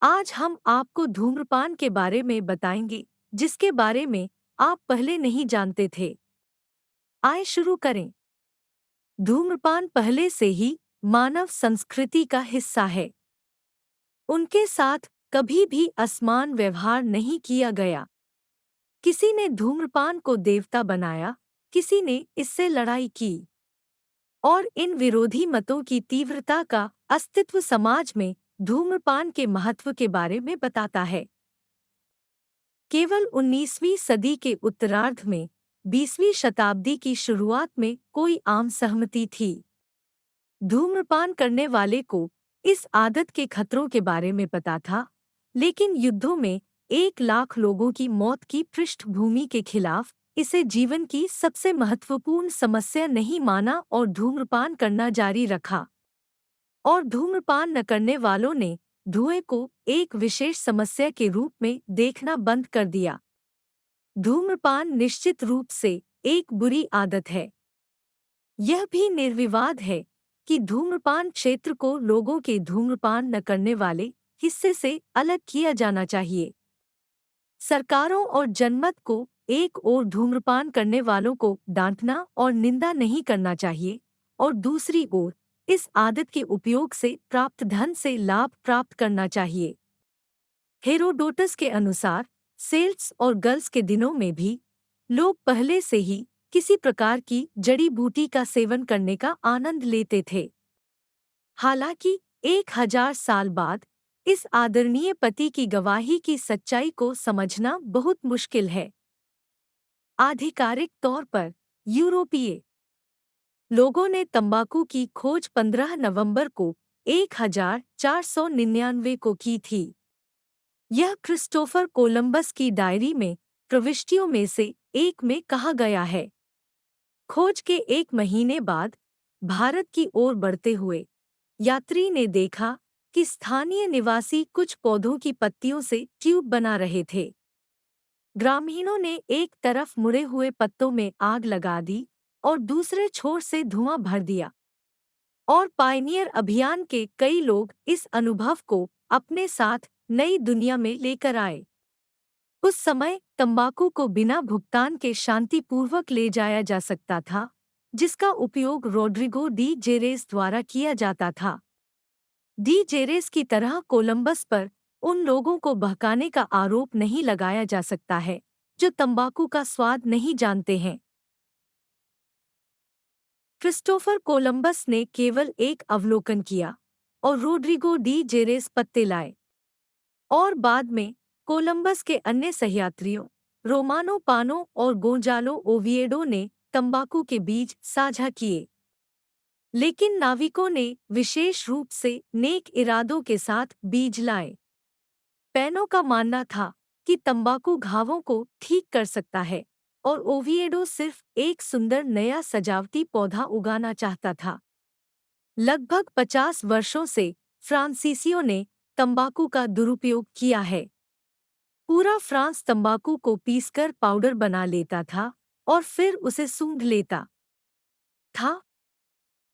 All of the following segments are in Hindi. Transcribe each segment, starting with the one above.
आज हम आपको धूम्रपान के बारे में बताएंगे, जिसके बारे में आप पहले नहीं जानते थे। आइए शुरू करें। धूम्रपान पहले से ही मानव संस्कृति का हिस्सा है। उनके साथ कभी भी असमान व्यवहार नहीं किया गया। किसी ने धूम्रपान को देवता बनाया, किसी ने इससे लड़ाई की। और इन विरोधी मतों की तीव्रता का अस्तित्व समाज में धूम्रपान के महत्व के बारे में बताता है। केवल 19वीं सदी के उत्तरार्ध में 20वीं शताब्दी की शुरुआत में कोई आम सहमति थी। धूम्रपान करने वाले को इस आदत के खतरों के बारे में पता था, लेकिन युद्धों में 1 लाख लोगों की मौत की पृष्ठभूमि के खिलाफ इसे जीवन की सबसे महत्वपूर्ण समस्या नहीं माना और धूम्रपान करना जारी रखा। और धूम्रपान न करने वालों ने धुएं को एक विशेष समस्या के रूप में देखना बंद कर दिया। धूम्रपान निश्चित रूप से एक बुरी आदत है। यह भी निर्विवाद है कि धूम्रपान क्षेत्र को लोगों के धूम्रपान न करने वाले हिस्से से अलग किया जाना चाहिए। सरकारों और जनमत को एक ओर धूम्रपान करने वालों को डांटना और निंदा नहीं करना चाहिए, और दूसरी ओर इस आदत के उपयोग से प्राप्त धन से लाभ प्राप्त करना चाहिए। हेरोडोटस के अनुसार सेल्ट्स और गल्स के दिनों में भी लोग पहले से ही किसी प्रकार की जड़ी बूटी का सेवन करने का आनंद लेते थे। हालांकि 1000 साल बाद इस आदरणीय पति की गवाही की सच्चाई को समझना बहुत मुश्किल है। आधिकारिक तौर पर यूरोपीय लोगों ने तंबाकू की खोज 15 नवंबर को 1499 को की थी। यह क्रिस्टोफर कोलंबस की डायरी में प्रविष्टियों में से एक में कहा गया है। खोज के 1 महीने बाद भारत की ओर बढ़ते हुए यात्री ने देखा कि स्थानीय निवासी कुछ पौधों की पत्तियों से ट्यूब बना रहे थे। ग्रामीणों ने एक तरफ मुड़े हुए पत्तों में आग लगा दी और दूसरे छोर से धुआं भर दिया। और पायनियर अभियान के कई लोग इस अनुभव को अपने साथ नई दुनिया में लेकर आए। उस समय तंबाकू को बिना भुगतान के शांतिपूर्वक ले जाया जा सकता था, जिसका उपयोग रोड्रिगो डी जेरेस द्वारा किया जाता था। डी जेरेस की तरह कोलंबस पर उन लोगों को बहकाने का आरोप नहीं लगाया जा सकता है जो तंबाकू का स्वाद नहीं जानते हैं। क्रिस्टोफर कोलंबस ने केवल एक अवलोकन किया और रोड्रिगो डी जेरेस पत्ते लाए। और बाद में कोलंबस के अन्य सहयात्रियों रोमानो पानो और गोंजालो ओविएडो ने तंबाकू के बीज साझा किए। लेकिन नाविकों ने विशेष रूप से नेक इरादों के साथ बीज लाए। पैनो का मानना था कि तंबाकू घावों को ठीक कर सकता है, और ओविएडो सिर्फ एक सुंदर नया सजावटी पौधा उगाना चाहता था। लगभग 50 वर्षों से फ्रांसीसियों ने तंबाकू का दुरुपयोग किया है। पूरा फ्रांस तंबाकू को पीसकर पाउडर बना लेता था और फिर उसे सूंघ लेता था।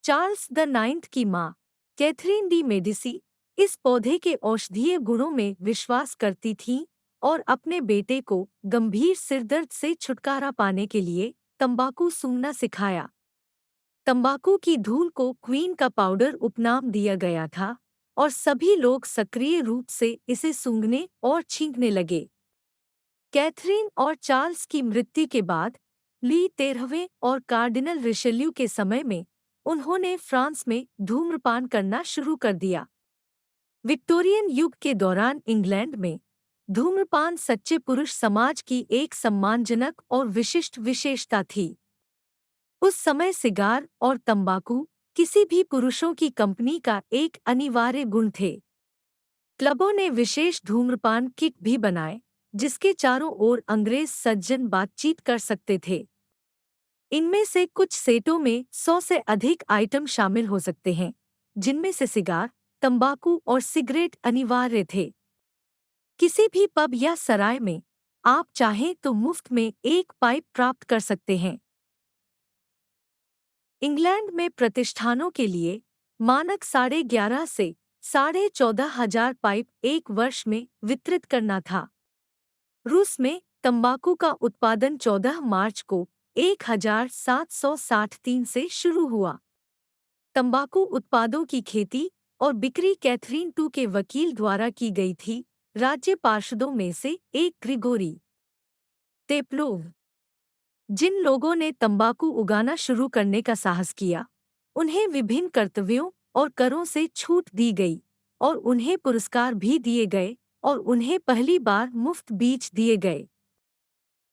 चार्ल्स द नाइन्थ की माँ कैथरीन डी मेडिसी इस पौधे के औषधीय गुणों में विश्वास करती थीं और अपने बेटे को गंभीर सिरदर्द से छुटकारा पाने के लिए तंबाकू सूंघना सिखाया। तंबाकू की धूल को क्वीन का पाउडर उपनाम दिया गया था, और सभी लोग सक्रिय रूप से इसे सूंघने और छींकने लगे। कैथरीन और चार्ल्स की मृत्यु के बाद ली 13वें और कार्डिनल रिशेल्यू के समय में उन्होंने फ्रांस में धूम्रपान करना शुरू कर दिया। विक्टोरियन युग के दौरान इंग्लैंड में धूम्रपान सच्चे पुरुष समाज की एक सम्मानजनक और विशिष्ट विशेषता थी। उस समय सिगार और तंबाकू किसी भी पुरुषों की कंपनी का एक अनिवार्य गुण थे। क्लबों ने विशेष धूम्रपान किट भी बनाए, जिसके चारों ओर अंग्रेज सज्जन बातचीत कर सकते थे। इनमें से कुछ सेटों में 100 से अधिक आइटम शामिल हो सकते हैं, जिनमें से सिगार, तंबाकू और सिगरेट अनिवार्य थे। किसी भी पब या सराय में आप चाहें तो मुफ्त में एक पाइप प्राप्त कर सकते हैं। इंग्लैंड में प्रतिष्ठानों के लिए मानक 11.5 से 14,500 पाइप एक वर्ष में वितरित करना था। रूस में तंबाकू का उत्पादन 14 मार्च को 1763 से शुरू हुआ। तंबाकू उत्पादों की खेती और बिक्री कैथरीन टू के वकील द्वारा की गई थी। राज्य पार्षदों में से एक ग्रिगोरी तेप्लोव। जिन लोगों ने तंबाकू उगाना शुरू करने का साहस किया, उन्हें विभिन्न कर्तव्यों और करों से छूट दी गई और उन्हें पुरस्कार भी दिए गए और उन्हें पहली बार मुफ्त बीज दिए गए।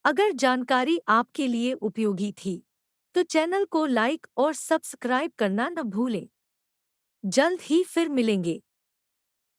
अगर जानकारी आपके लिए उपयोगी थी, तो चैनल को लाइक और सब्सक्राइब करना न भूलें। जल्द ही फिर मिलेंगे।